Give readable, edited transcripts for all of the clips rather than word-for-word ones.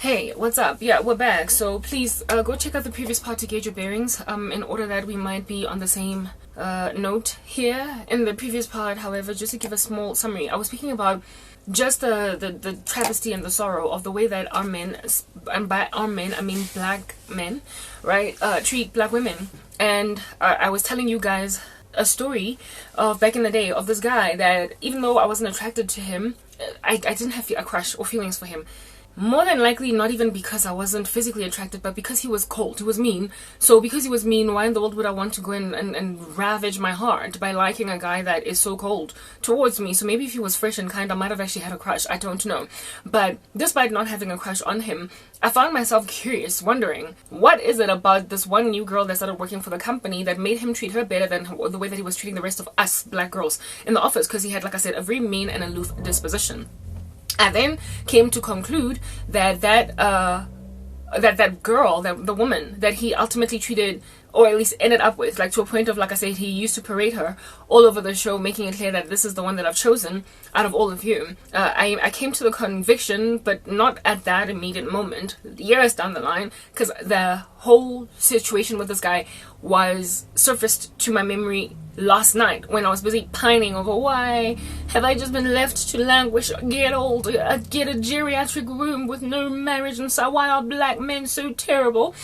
Hey, what's up? Yeah, we're back. So please go check out the previous part to gauge your bearings in order that we might be on the same note here. In the previous part, however, just to give a small summary, I was speaking about just the travesty and the sorrow of the way that our men, and by our men I mean black men, right, treat black women. And I was telling you guys a story of back in the day of this guy that even though I wasn't attracted to him, I didn't have a crush or feelings for him. More than likely not even because I wasn't physically attracted, but because he was cold, he was mean. So because he was mean, why in the world would I want to go in and ravage my heart by liking a guy that is so cold towards me? So maybe if he was fresh and kind, I might have actually had a crush. I don't know. But despite not having a crush on him, I found myself curious, wondering, what is it about this one new girl that started working for the company that made him treat her better than the way that he was treating the rest of us black girls in the office? Because he had, like I said, a very mean and aloof disposition. I then came to conclude that that girl, the woman that he ultimately treated, or at least ended up with, like to a point of, like I said, he used to parade her all over the show, making it clear that this is the one that I've chosen out of all of you. I came to the conviction, but not at that immediate moment, years down the line, because the whole situation with this guy was surfaced to my memory last night when I was busy pining over why have I just been left to languish, get old, get a geriatric room with no marriage, and so why are black men so terrible?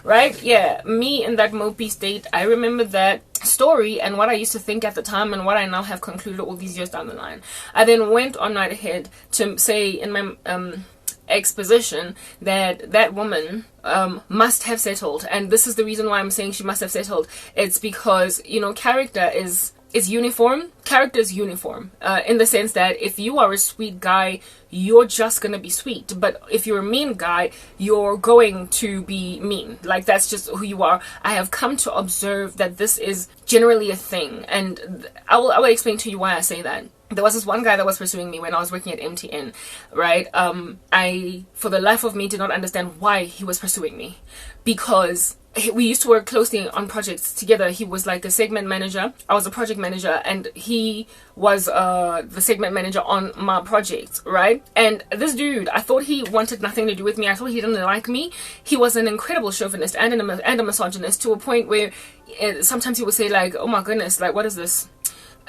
Right? Yeah, me in that mopey state. I remember that story and what I used to think at the time and what I now have concluded all these years down the line. I then went on right ahead to say in my exposition that that woman must have settled, and this is the reason why I'm saying she must have settled. It's because, you know, character is uniform. Character is uniform in the sense that if you are a sweet guy, you're just gonna be sweet, but if you're a mean guy, you're going to be mean. Like, that's just who you are. I have come to observe that this is generally a thing, and I will explain to you why I say that. There was this one guy that was pursuing me when I was working at MTN, right? I, for the life of me, did not understand why he was pursuing me, because we used to work closely on projects together. He was like a segment manager, I was a project manager, and he was the segment manager on my project, right? And this dude, I thought he wanted nothing to do with me. I thought he didn't like me. He was an incredible chauvinist and a misogynist, to a point where sometimes he would say, like, oh my goodness, like, what is this?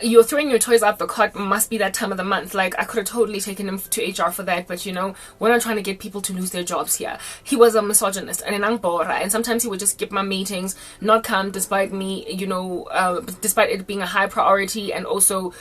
You're throwing your toys out the cot, must be that time of the month. Like, I could have totally taken him to HR for that, but you know, we're not trying to get people to lose their jobs here. He was a misogynist and an angbora, and sometimes he would just skip my meetings, not come despite me, you know, despite it being a high priority, and also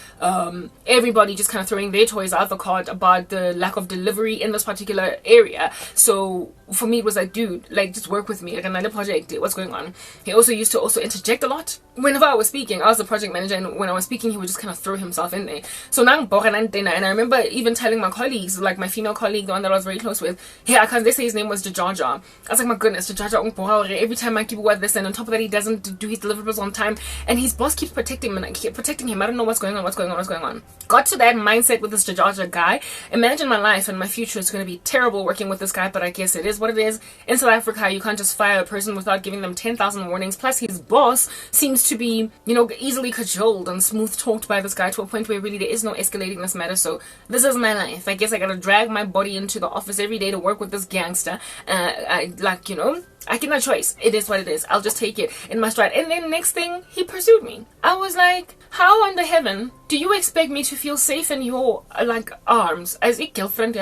everybody just kind of throwing their toys out the cot about the lack of delivery in this particular area. So for me, it was like, dude, like, just work with me, like another project, what's going on? He also used to interject a lot. Whenever I was speaking, I was the project manager, and when I was speaking, he would just kind of throw himself in there. So now, and I remember even telling my colleagues, like my female colleague, the one that I was very close with, hey, because they say his name was Jajaja. I was like, my goodness, Jajaja, every time I keep with this, and on top of that, he doesn't do his deliverables on time, and his boss keeps protecting him, and I keep protecting him. I don't know what's going on. Got to that mindset with this Jajaja guy. Imagine my life and my future is going to be terrible working with this guy, but I guess it is what it is. In South Africa, you can't just fire a person without giving them 10,000 warnings. Plus, his boss seems to be, you know, easily cajoled and smooth talked by this guy, to a point where really there is no escalating this matter. So this is my life. I guess I gotta drag my body into the office every day to work with this gangster. Like, you know, I get no choice. It is what it is. I'll just take it in my stride. And then next thing, he pursued me. I was like, how under heaven do you expect me to feel safe in your, like, arms as a girlfriend,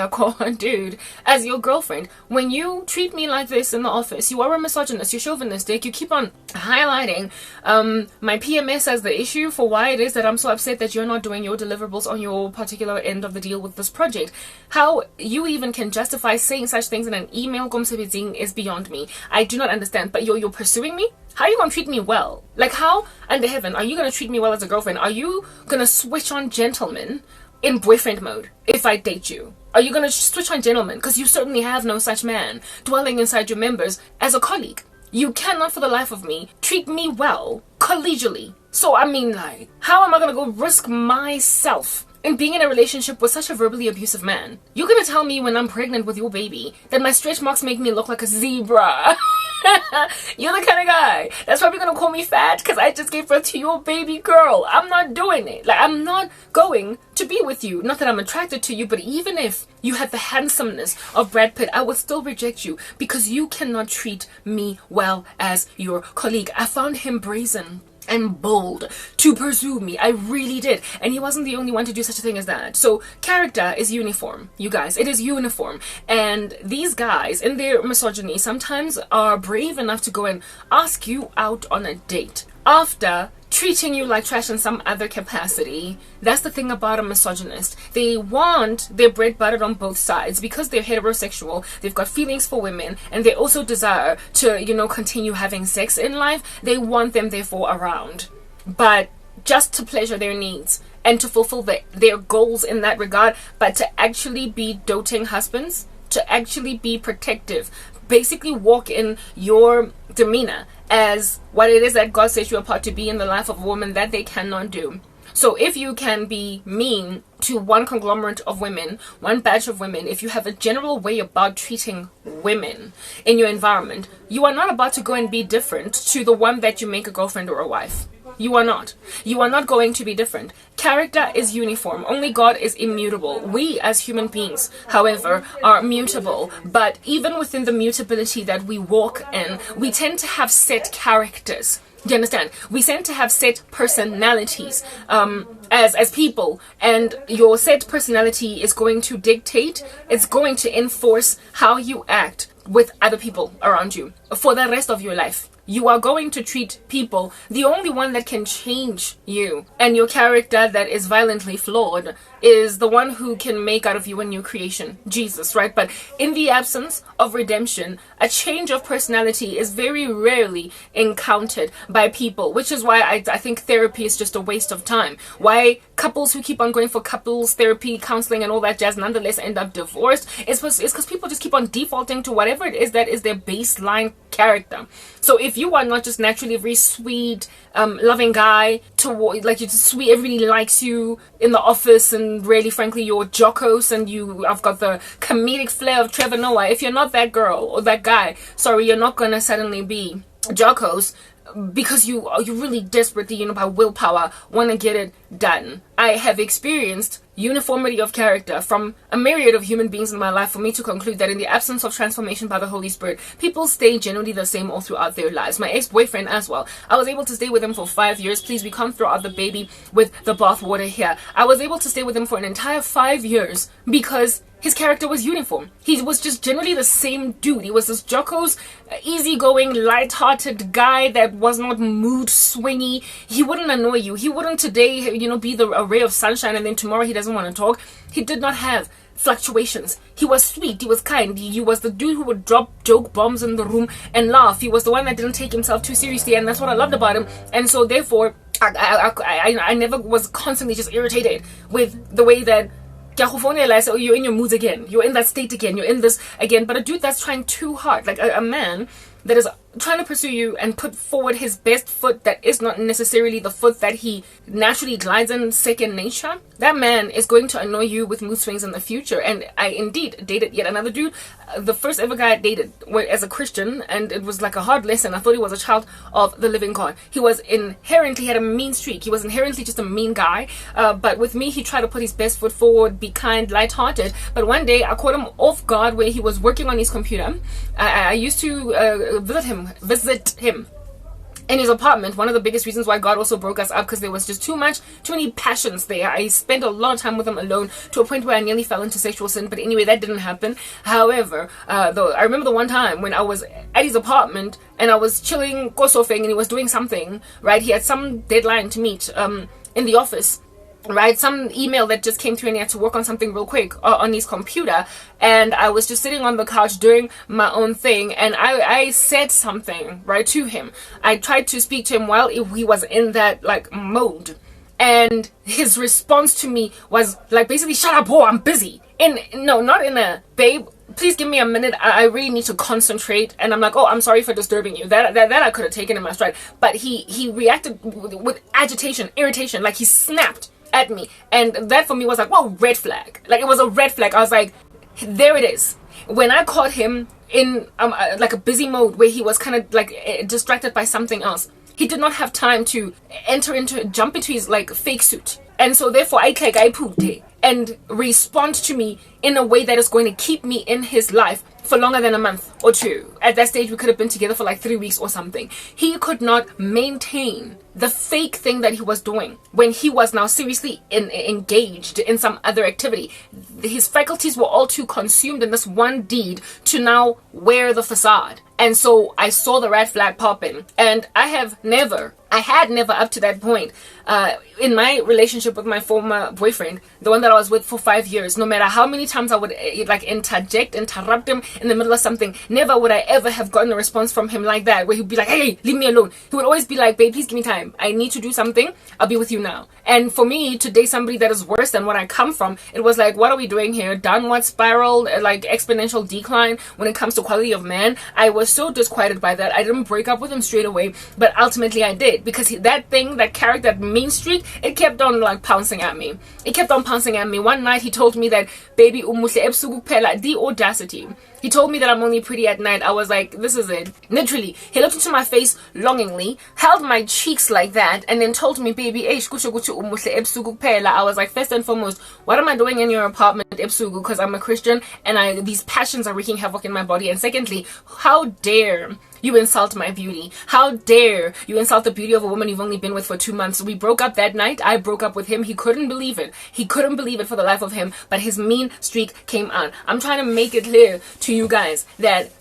dude, as your girlfriend, when you treat me like this in the office? You are a misogynist, you're chauvinistic, you keep on highlighting my PMS as the issue for why it is that I'm so upset that you're not doing your deliverables on your particular end of the deal with this project. How you even can justify saying such things in an email is beyond me. I do not understand. But you're pursuing me? How are you gonna treat me well? Like, how under heaven are you gonna treat me well as a girlfriend? Are you gonna switch on gentleman in boyfriend mode if I date you? Are you gonna switch on gentleman? Because you certainly have no such man dwelling inside your members as a colleague. You cannot for the life of me treat me well collegially. So I mean, like, how am I gonna go risk myself in being in a relationship with such a verbally abusive man? You're gonna tell me when I'm pregnant with your baby that my stretch marks make me look like a zebra? You're the kind of guy that's probably gonna call me fat because I just gave birth to your baby girl. I'm not doing it. Like, I'm not going to be with you. Not that I'm attracted to you, but even if you had the handsomeness of Brad Pitt, I would still reject you because you cannot treat me well as your colleague. I found him brazen and bold to pursue me. I really did. And he wasn't the only one to do such a thing as that. So character is uniform, you guys. It is uniform. And these guys, in their misogyny, sometimes are brave enough to go and ask you out on a date after treating you like trash in some other capacity. That's the thing about a misogynist. They want their bread buttered on both sides because they're heterosexual. They've got feelings for women and they also desire to, continue having sex in life. They want them therefore around, but just to pleasure their needs and to fulfill their goals in that regard. But to actually be doting husbands, to actually be protective, basically walk in your demeanor as what it is that God set you apart to be in the life of a woman, that they cannot do. So if you can be mean to one conglomerate of women, one batch of women, if you have a general way about treating women in your environment, you are not about to go and be different to the one that you make a girlfriend or a wife. You are not. You are not going to be different. Character is uniform. Only God is immutable. We as human beings, however, are mutable. But even within the mutability that we walk in, we tend to have set characters. You understand? We tend to have set personalities as people, and your set personality is going to dictate, it's going to enforce how you act with other people around you for the rest of your life. You are going to treat people. The only one that can change you and your character that is violently flawed is the one who can make out of you a new creation, Jesus, right? But in the absence of redemption, a change of personality is very rarely encountered by people, which is why I think therapy is just a waste of time. Why couples who keep on going for couples therapy, counseling and all that jazz nonetheless end up divorced is because people just keep on defaulting to whatever it is that is their baseline character. So if you are not just naturally a very sweet, loving guy, like you're just sweet, everybody likes you in the office, and really frankly you're jocose and I've got the comedic flair of Trevor Noah. If you're not that girl or that guy, sorry, you're not gonna suddenly be jocose because you really desperately, by willpower, want to get it done. I have experienced uniformity of character from a myriad of human beings in my life for me to conclude that in the absence of transformation by the Holy Spirit, people stay generally the same all throughout their lives. My ex-boyfriend as well. I was able to stay with him for 5 years. Please, we can't throw out the baby with the bathwater here. I was able to stay with him for an entire 5 years because his character was uniform. He was just generally the same dude. He was this jocose, easygoing, light-hearted guy that was not mood swingy. He wouldn't annoy you. He wouldn't today, be a ray of sunshine and then tomorrow he doesn't want to talk. He did not have fluctuations. He was sweet. He was kind. He was the dude who would drop joke bombs in the room and laugh. He was the one that didn't take himself too seriously, and that's what I loved about him. And so therefore, I never was constantly just irritated with the way that so you're in your moods again, you're in that state again, you're in this again. But a dude that's trying too hard, like a man that is trying to pursue you and put forward his best foot that is not necessarily the foot that he naturally glides in second nature, that man is going to annoy you with mood swings in the future. And I indeed dated yet another dude, the first ever guy I dated as a Christian, and it was like a hard lesson. I thought he was a child of the living God. He had a mean streak. He was inherently just a mean guy, but with me he tried to put his best foot forward, be kind, light-hearted. But one day I caught him off guard where he was working on his computer. I used to visit him in his apartment. One of the biggest reasons why God also broke us up, because there was just too many passions there. I spent a lot of time with him alone to a point where I nearly fell into sexual sin, but anyway, that didn't happen. However, though, I remember the one time when I was at his apartment and I was chilling, kosofing, and he was doing something, right? He had some deadline to meet in the office, right? Some email that just came through and he had to work on something real quick on his computer, and I was just sitting on the couch doing my own thing, and I said something right to him. I tried to speak to him while he was in that mode, and his response to me was basically, shut up, whore, I'm busy. Not in a, babe, please give me a minute, I really need to concentrate. And I'm like, oh, I'm sorry for disturbing you. That I could have taken in my stride. But he reacted with agitation, irritation, he snapped at me. And that for me was whoa, red flag. It was a red flag. I was like, there it is. When I caught him in like a busy mode where he was kind of like distracted by something else. He did not have time to jump into his like fake suit. And so therefore I put and respond to me in a way that is going to keep me in his life for longer than a month or two. At that stage we could have been together for like 3 weeks or something. He could not maintain the fake thing that he was doing when he was now seriously engaged in some other activity. His faculties were all too consumed in this one deed to now wear the facade. And so I saw the red flag popping, and I had never up to that point in my relationship with my former boyfriend, the one that I was with for 5 years, no matter how many times I would like interrupt him in the middle of something, never would I ever have gotten a response from him like that, where he'd be like, hey, leave me alone. He would always be like, babe, please give me time. I need to do something. I'll be with you now. And for me to date somebody that is worse than what I come from, it was like, what are we doing here? Downward spiral, like exponential decline when it comes to quality of man. I was so disquieted by that. I didn't break up with him straight away, but ultimately I did, because that character, that mean streak, it kept on like pouncing at me. It kept on pouncing at me. One night he told me that, baby, umuhle ebusuku kuphela. The audacity. He told me that I'm only pretty at night. I was like, this is it. Literally, he looked into my face longingly, held my cheeks like that, and then told me, baby, I was like, first and foremost, what am I doing in your apartment, ebusuku? Because I'm a Christian and these passions are wreaking havoc in my body. And secondly, how dare you insult my beauty? How dare you insult the beauty of a woman you've only been with for 2 months? We broke up that night. I broke up with him. He couldn't believe it. He couldn't believe it for the life of him. But his mean streak came out. I'm trying to make it clear to you guys that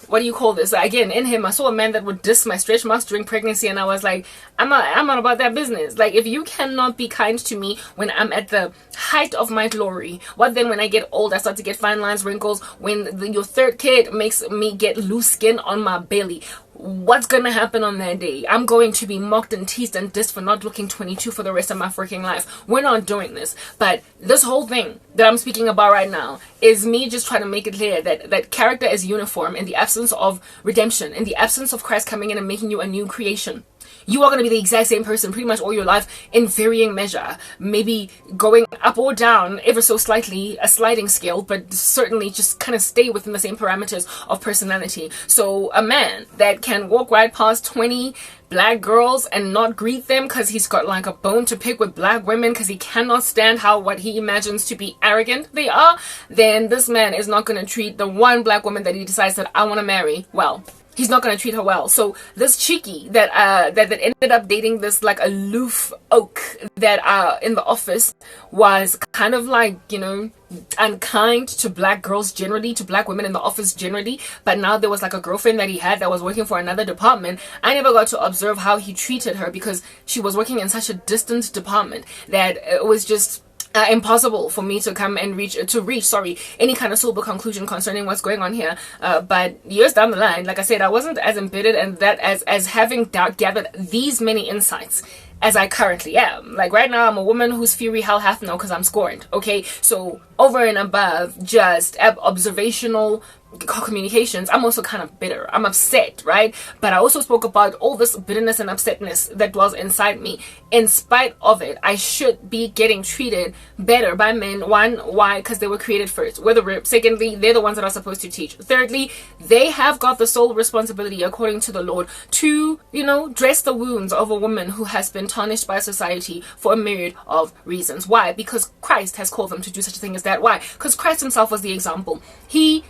what do you call this? Again, in him, I saw a man that would diss my stretch marks during pregnancy, and I was like, I'm not about that business. Like, if you cannot be kind to me when I'm at the height of my glory, what then when I get old, I start to get fine lines, wrinkles, when your third kid makes me get loose skin on my belly? What's gonna happen on that day? I'm going to be mocked and teased and dissed for not looking 22 for the rest of my freaking life. We're not doing this. But this whole thing that I'm speaking about right now is me just trying to make it clear that character is uniform in the absence of redemption, in the absence of Christ coming in and making you a new creation. You are going to be the exact same person pretty much all your life in varying measure, maybe going up or down ever so slightly, a sliding scale, but certainly just kind of stay within the same parameters of personality. So a man that can walk right past 20 black girls and not greet them because he's got like a bone to pick with black women because he cannot stand how what he imagines to be arrogant they are, then this man is not going to treat the one black woman that he decides that I want to marry well. He's not going to treat her well. So this cheeky that ended up dating this like aloof oak that in the office was kind of like, you know, unkind to black girls generally, to black women in the office generally. But now there was like a girlfriend that he had that was working for another department. I never got to observe how he treated her because she was working in such a distant department that it was just impossible for me to come and reach any kind of sober conclusion concerning what's going on here. But years down the line, like I said, I wasn't as embedded and that as having gathered these many insights as I currently am. Like right now, I'm a woman whose fury hell hath no, because I'm scorned. Okay, so over and above just observational communications, I'm also kind of bitter. I'm upset, right? But I also spoke about all this bitterness and upsetness that dwells inside me. In spite of it, I should be getting treated better by men. One, why? Because they were created first. We're the rib. Secondly, they're the ones that are supposed to teach. Thirdly, they have got the sole responsibility, according to the Lord, to, you know, dress the wounds of a woman who has been tarnished by society for a myriad of reasons. Why? Because Christ has called them to do such a thing as that. Why? Because Christ himself was the example. He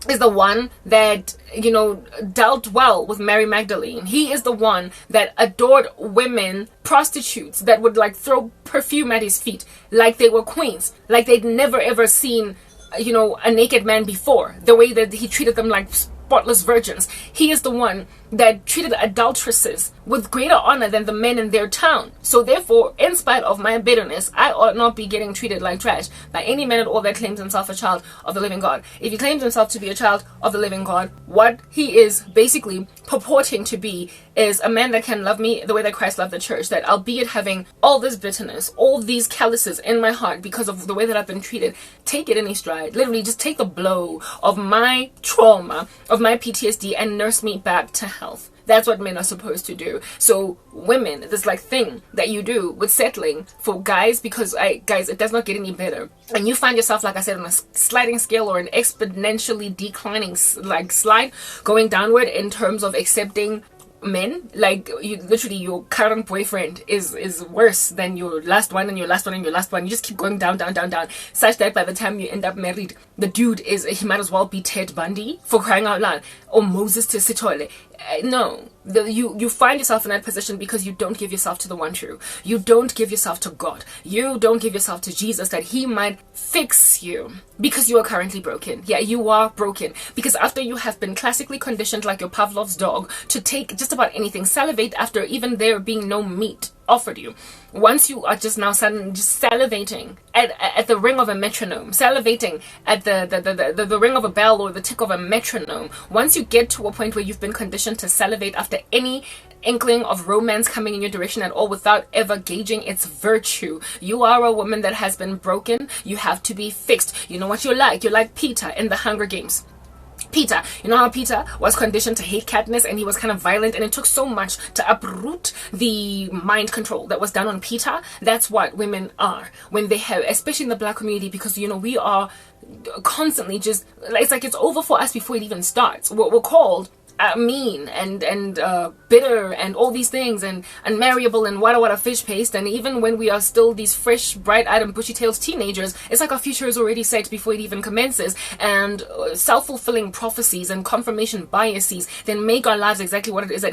is the one that, you know, dealt well with Mary Magdalene. He is the one that adored women, prostitutes, that would like throw perfume at his feet like they were queens, like they'd never ever seen, you know, a naked man before. The way that he treated them like spotless virgins. He is the one that treated adulteresses with greater honor than the men in their town. So therefore, in spite of my bitterness, I ought not be getting treated like trash by any man at all that claims himself a child of the living God. If he claims himself to be a child of the living God, what he is basically purporting to be is a man that can love me the way that Christ loved the church, that albeit having all this bitterness, all these calluses in my heart because of the way that I've been treated, take it in his stride. Literally just take the blow of my trauma, of my PTSD, and nurse me back to health. That's what men are supposed to do. So women, this like thing that you do with settling for guys, because guys, it does not get any better. And you find yourself, like I said, on a sliding scale or an exponentially declining like slide, going downward in terms of accepting men. Like, you literally, your current boyfriend is worse than your last one and your last one and your last one. You just keep going down, such that by the time you end up married, the dude he might as well be Ted Bundy, for crying out loud, or Moses to Sitole. No, you find yourself in that position because you don't give yourself to the one true. You don't give yourself to God. You don't give yourself to Jesus, that he might fix you, because you are currently broken. Yeah, you are broken, because after you have been classically conditioned like your Pavlov's dog to take just about anything, salivate after even there being no meat offered you, once you are just now suddenly just salivating at the ring of a metronome, salivating at the ring of a bell or the tick of a metronome, once you get to a point where you've been conditioned to salivate after any inkling of romance coming in your direction at all without ever gauging its virtue, you are a woman that has been broken. You have to be fixed. You know what you're like Peter in the Hunger Games. Peter, you know how Peter was conditioned to hate Katniss, and he was kind of violent, and it took so much to uproot the mind control that was done on Peter. That's what women are when they have, especially in the Black community, because we are constantly just, it's like it's over for us before it even starts. We're called mean and bitter and all these things, and unmarriable and wada fish paste. And even when we are still these fresh, bright-eyed and bushy-tailed teenagers, it's like our future is already set before it even commences, and self-fulfilling prophecies and confirmation biases then make our lives exactly what it is that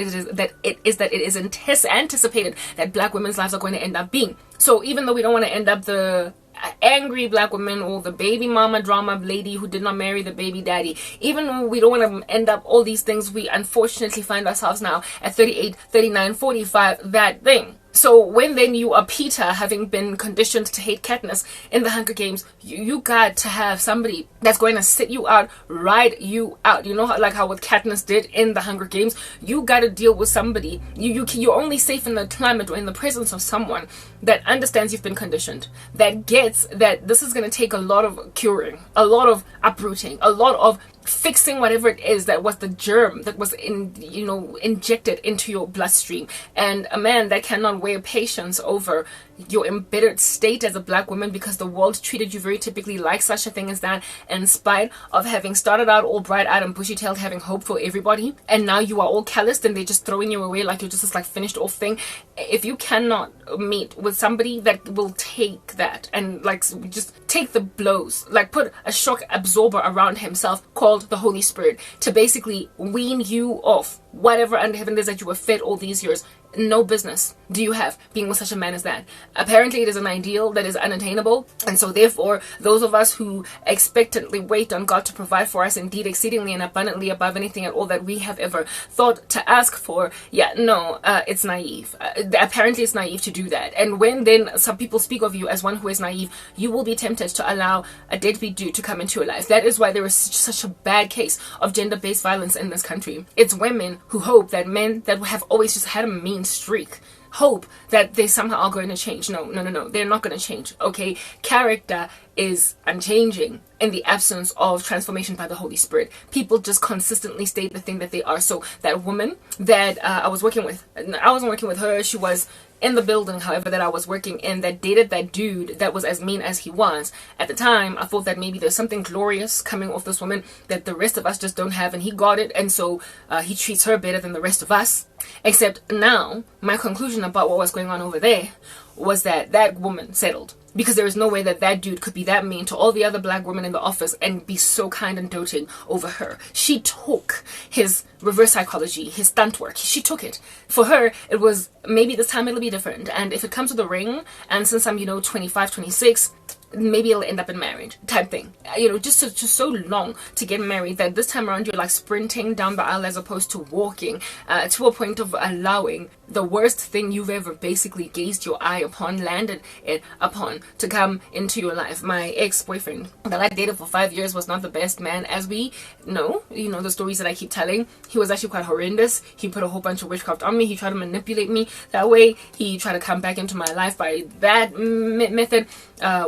it is anticipated that Black women's lives are going to end up being. So even though we don't want to end up the angry Black woman or the baby mama drama lady who did not marry the baby daddy, even though we don't want to end up all these things, we unfortunately find ourselves now at 38, 39, 45, that thing. So when then you are Peter, having been conditioned to hate Katniss in the Hunger Games, you got to have somebody that's going to sit you out, ride you out. You know how what Katniss did in the Hunger Games? You got to deal with somebody. You're only safe in the climate or in the presence of someone that understands you've been conditioned, that gets that this is going to take a lot of curing, a lot of uprooting, a lot of fixing whatever it is that was the germ that was injected into your bloodstream. And a man that cannot wear patience over your embittered state as a Black woman because the world treated you very typically like such a thing as that, in spite of having started out all bright-eyed and bushy-tailed, having hope for everybody, and now you are all calloused and they're just throwing you away like you're just this like finished off thing. If you cannot meet with somebody that will take that and like just take the blows, like put a shock absorber around himself called the Holy Spirit to basically wean you off whatever under heaven it is that you were fed all these years, no business do you have being with such a man as that. Apparently it is an ideal that is unattainable, and so therefore those of us who expectantly wait on God to provide for us indeed exceedingly and abundantly above anything at all that we have ever thought to ask for, it's naive. Apparently it's naive to do that. And when then some people speak of you as one who is naive, you will be tempted to allow a deadbeat dude to come into your life. That is why there is such a bad case of gender-based violence in this country. It's women who hope that men that have always just had a mean streak hope that they somehow are going to change. No, they're not going to change. Okay, character is unchanging in the absence of transformation by the Holy Spirit. People just consistently state the thing that they are. So that woman that I was working with, I wasn't working with her, she was in the building, however, that I was working in, that dated that dude that was as mean as he was. At the time, I thought that maybe there's something glorious coming off this woman that the rest of us just don't have, and he got it, and so he treats her better than the rest of us. Except now, my conclusion about what was going on over there was that that woman settled. Because there is no way that that dude could be that mean to all the other Black women in the office and be so kind and doting over her. She took his reverse psychology, his stunt work. She took it. For her, it was maybe this time it'll be different. And if it comes with a ring, and since I'm, 25, 26, maybe it'll end up in marriage type thing. Just so long to get married that this time around you're like sprinting down the aisle as opposed to walking, to a point of allowing the worst thing you've ever basically gazed your eye upon, landed it upon, to come into your life. My ex-boyfriend that I dated for 5 years was not the best man, as we know. The stories that I keep telling. He was actually quite horrendous. He put a whole bunch of witchcraft on me. He tried to manipulate me that way. He tried to come back into my life by that method.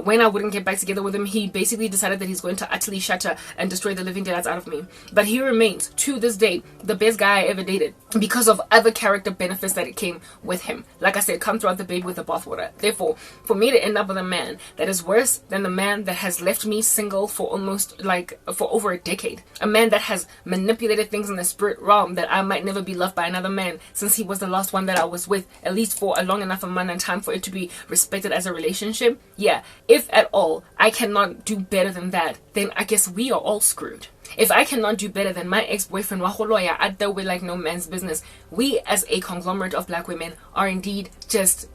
When I wouldn't get back together with him, he basically decided that he's going to utterly shatter and destroy the living daylights out of me. But he remains, to this day, the best guy I ever dated because of other character benefits that it came with him. Like I said, come throughout the baby with the bathwater. Therefore, for me to end up with a man that is worse than the man that has left me single for for over a decade, a man that has manipulated things in the spirit realm that I might never be loved by another man, since he was the last one that I was with, at least for a long enough amount of time for it to be respected as a relationship. Yeah, if at all I cannot do better than that, then I guess we are all screwed. If I cannot do better than my ex-boyfriend Waholoya at the way like no man's business, we as a conglomerate of black women are indeed just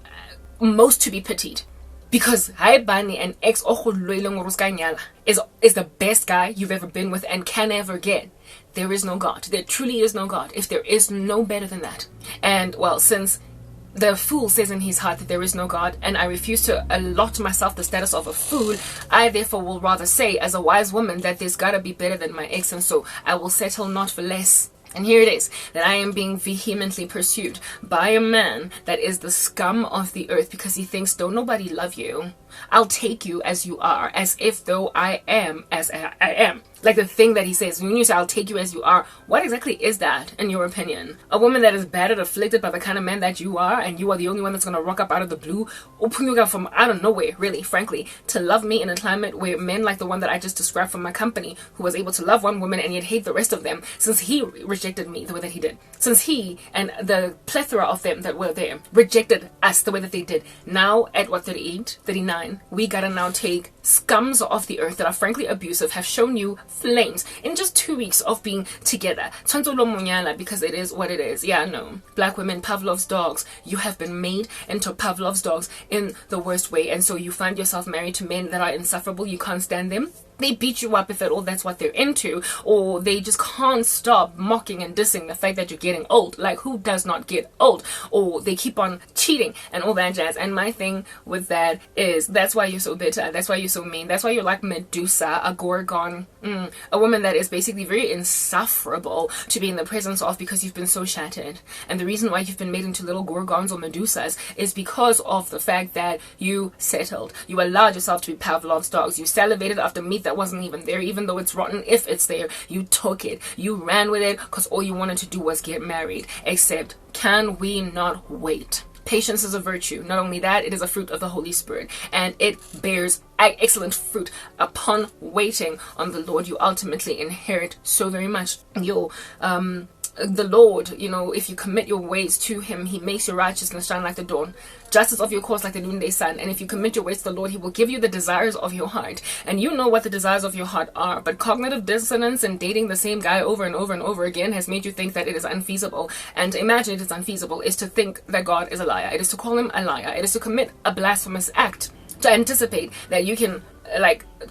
most to be pitied. Because Haibani and ex is the best guy you've ever been with and can ever get. There is no God. There truly is no God. If there is no better than that. And well, since the fool says in his heart that there is no God, and I refuse to allot myself the status of a fool, I therefore will rather say as a wise woman that there's gotta be better than my ex, and so I will settle not for less. And here it is, that I am being vehemently pursued by a man that is the scum of the earth because he thinks, don't nobody love you. I'll take you as you are, as if though I am as I am. Like the thing that he says, when you say I'll take you as you are, what exactly is that in your opinion? A woman that is battered, afflicted by the kind of man that you are, and you are the only one that's going to rock up out of the blue, from out of nowhere, really, frankly, to love me in a climate where men like the one that I just described from my company, who was able to love one woman and yet hate the rest of them, since he rejected me the way that he did. Since he and the plethora of them that were there rejected us the way that they did. Now at 38, 39, we gotta now take scums of the earth that are frankly abusive, have shown you flames in just 2 weeks of being together. Because it is what it is. Yeah, no. Black women, Pavlov's dogs. You have been made into Pavlov's dogs in the worst way, and so you find yourself married to men that are insufferable. You can't stand them. They beat you up if at all that's what they're into, or they just can't stop mocking and dissing the fact that you're getting old. Like, who does not get old? Or they keep on cheating and all that jazz. And my thing with that is, that's why you're so bitter, that's why you're so mean, that's why you're like Medusa, a Gorgon, a woman that is basically very insufferable to be in the presence of because you've been so shattered. And the reason why you've been made into little Gorgons or Medusas is because of the fact that you settled. You allowed yourself to be Pavlov's dogs. You salivated after meat that wasn't even there, even though it's rotten. If it's there, you took it, you ran with it, because all you wanted to do was get married. Except, can we not wait? Patience is a virtue. Not only that, it is a fruit of the Holy Spirit, and it bears excellent fruit. Upon waiting on the Lord, you ultimately inherit so very much. The Lord, if you commit your ways to him, he makes your righteousness shine like the dawn, justice of your cause like the noonday sun. And if you commit your ways to the Lord, he will give you the desires of your heart. And you know what the desires of your heart are, but cognitive dissonance and dating the same guy over and over and over again has made you think that it is unfeasible. And to imagine it is unfeasible is to think that God is a liar. It is to call him a liar. It is to commit a blasphemous act, to anticipate that you can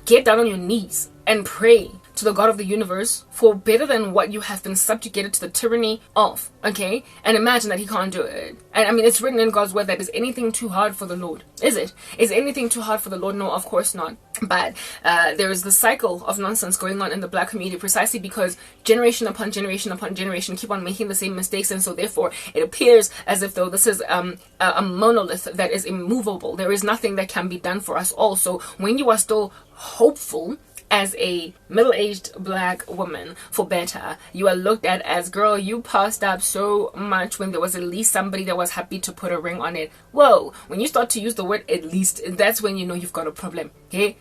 get down on your knees and pray to the God of the universe for better than what you have been subjugated to the tyranny of, okay? And imagine that he can't do it. And I mean, it's written in God's word that is anything too hard for the Lord? Is it? Is anything too hard for the Lord? No, of course not. But there is the cycle of nonsense going on in the black community precisely because generation upon generation upon generation keep on making the same mistakes, and so therefore it appears as if though this is a monolith that is immovable. There is nothing that can be done for us all. So when you are still hopeful as a middle-aged black woman for better, you are looked at as, girl, you passed up so much when there was at least somebody that was happy to put a ring on it. Whoa, when you start to use the word at least, that's when you know you've got a problem. Okay?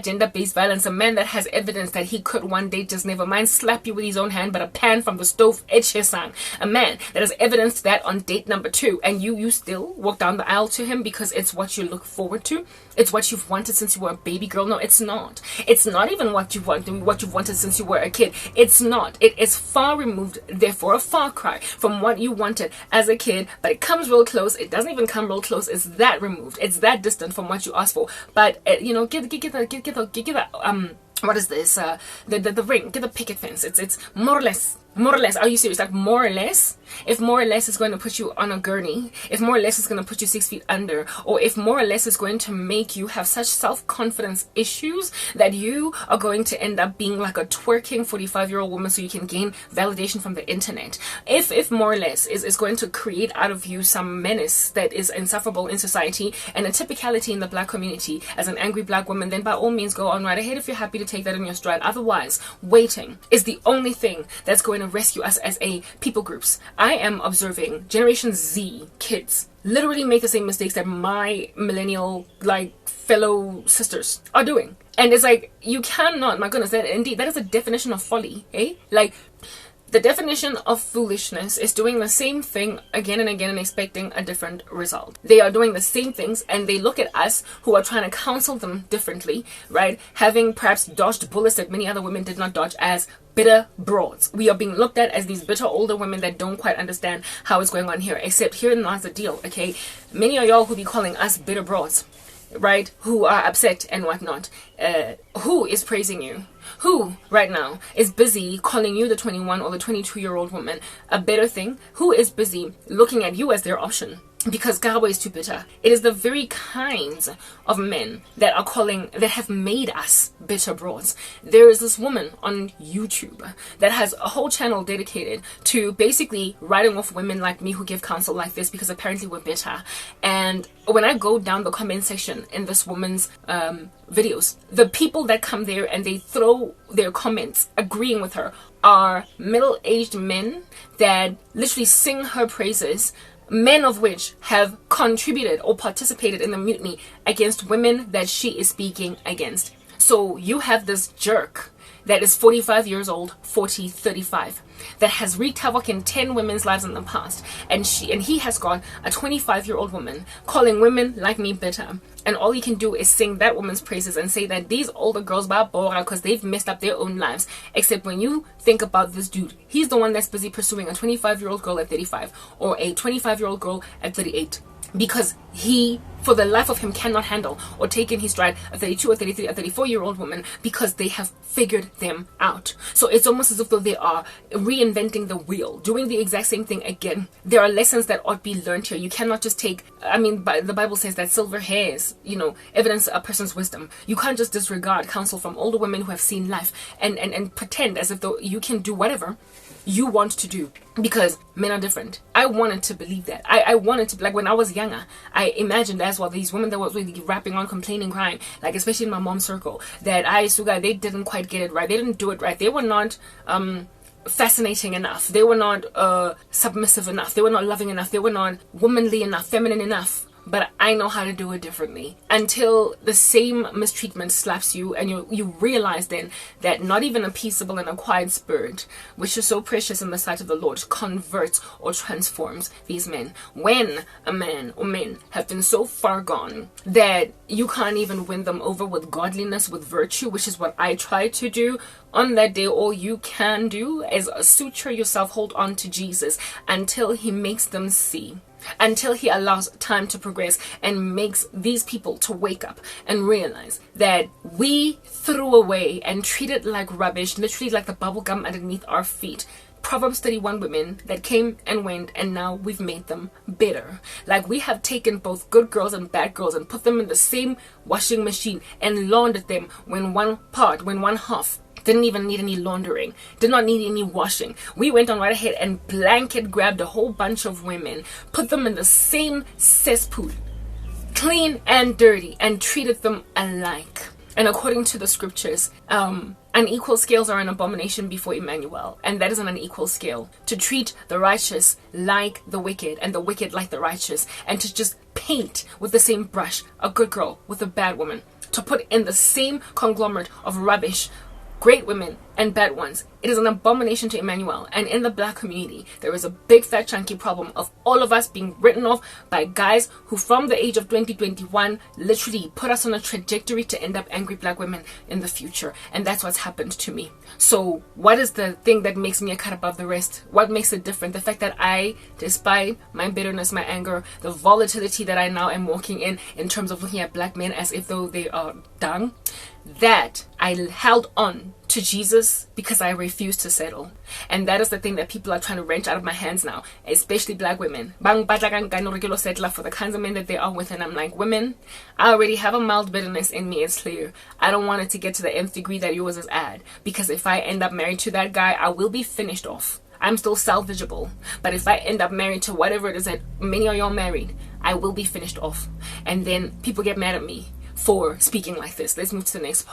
Gender-based violence, a man that has evidence that he could one day just never mind slap you with his own hand, but a pan from the stove, a man that has evidence that on date number 2, and you still walk down the aisle to him because it's what you look forward to. It's what you've wanted since you were a baby girl. No, it's not. It's not even what you've wanted since you were a kid. It's not. It is far removed, therefore a far cry from what you wanted as a kid, but it comes real close. It doesn't even come real close. It's that removed. It's that distant from what you asked for. But get the what is this? The ring. Get the picket fence. It's more or less More or less. Are you serious? Like, more or less? If more or less is going to put you on a gurney, if more or less is going to put you 6 feet under, or if more or less is going to make you have such self-confidence issues that you are going to end up being like a twerking 45-year-old woman so you can gain validation from the internet, if more or less is going to create out of you some menace that is insufferable in society and a typicality in the black community as an angry black woman, then by all means go on right ahead if you're happy to take that in your stride. Otherwise, waiting is the only thing that's going to rescue us as a people groups. I am observing Generation Z kids literally make the same mistakes that my millennial like fellow sisters are doing. And it's like, you cannot, my goodness, that is a definition of folly, eh? Like, the definition of foolishness is doing the same thing again and again and expecting a different result. They are doing the same things and they look at us who are trying to counsel them differently, right? Having perhaps dodged bullets that many other women did not dodge, as bitter broads. We are being looked at as these bitter older women that don't quite understand how it's going on here. Except here lies the deal, okay? Many of y'all who be calling us bitter broads, right, who are upset and whatnot, who is praising you? Who right now is busy calling you, the 21 or the 22-year-old woman, a better thing? Who is busy looking at you as their option because Gabo is too bitter? It is the very kinds of men that have made us bitter broads. There is this woman on YouTube that has a whole channel dedicated to basically writing off women like me who give counsel like this because apparently we're bitter. And when I go down the comment section in this woman's videos, the people that come there and they throw their comments agreeing with her are middle-aged men that literally sing her praises, men of which have contributed or participated in the mutiny against women that she is speaking against. So you have this jerk that is 45 years old, 35, that has wreaked havoc in 10 women's lives in the past, and he has got a 25-year-old woman calling women like me bitter, and all he can do is sing that woman's praises and say that these older girls bora because they've messed up their own lives. Except when you think about this dude, he's the one that's busy pursuing a 25-year-old girl at 35 or a 25-year-old girl at 38, because he, for the life of him, cannot handle or take in his stride a 32, a 33, a 34-year-old woman because they have figured them out. So it's almost as if though they are reinventing the wheel, doing the exact same thing again. There are lessons that ought to be learned here. You cannot just take, the Bible says that silver hairs, evidence a person's wisdom. You can't just disregard counsel from older women who have seen life and pretend as if though you can do whatever you want to do because men are different. I wanted to believe that. I wanted to, like, when I was younger, I imagined as well these women that was really rapping on, complaining, crying, like especially in my mom's circle, that they didn't quite get it right. They didn't do it right. They were not fascinating enough. They were not submissive enough. They were not loving enough. They were not womanly enough, feminine enough. But I know how to do it differently. Until the same mistreatment slaps you and you realize then that not even a peaceable and a quiet spirit, which is so precious in the sight of the Lord, converts or transforms these men. When a man or men have been so far gone that you can't even win them over with godliness, with virtue, which is what I try to do, on that day all you can do is suture yourself, hold on to Jesus until he makes them see, until he allows time to progress and makes these people to wake up and realize that we threw away and treated like rubbish, literally like the bubble gum underneath our feet, Proverbs 31 women that came and went, and now we've made them bitter. Like we have taken both good girls and bad girls and put them in the same washing machine and laundered them when one half didn't even need any laundering, did not need any washing. We went on right ahead and blanket grabbed a whole bunch of women, put them in the same cesspool, clean and dirty, and treated them alike. And according to the scriptures, unequal scales are an abomination before Emmanuel, and that is an unequal scale. To treat the righteous like the wicked and the wicked like the righteous, and to just paint with the same brush a good girl with a bad woman, to put in the same conglomerate of rubbish great women and bad ones. It is an abomination to Emmanuel. And in the black community, there is a big fat chunky problem of all of us being written off by guys who from the age of 2021 literally put us on a trajectory to end up angry black women in the future. And that's what's happened to me. So what is the thing that makes me a cut above the rest? What makes it different? The fact that I, despite my bitterness, my anger, the volatility that I now am walking in terms of looking at black men as if though they are dung, that I held on to Jesus this because I refuse to settle. And that is the thing that people are trying to wrench out of my hands now, especially black women. Bang settler for the kinds of men that they are with. And I'm like, women, I already have a mild bitterness in me, it's clear. I don't want it to get to the nth degree that yours is at, because if I end up married to that guy, I will be finished off. I'm still salvageable, but if I end up married to whatever it is that many of y'all married, I will be finished off. And then people get mad at me for speaking like this. Let's move to the next part.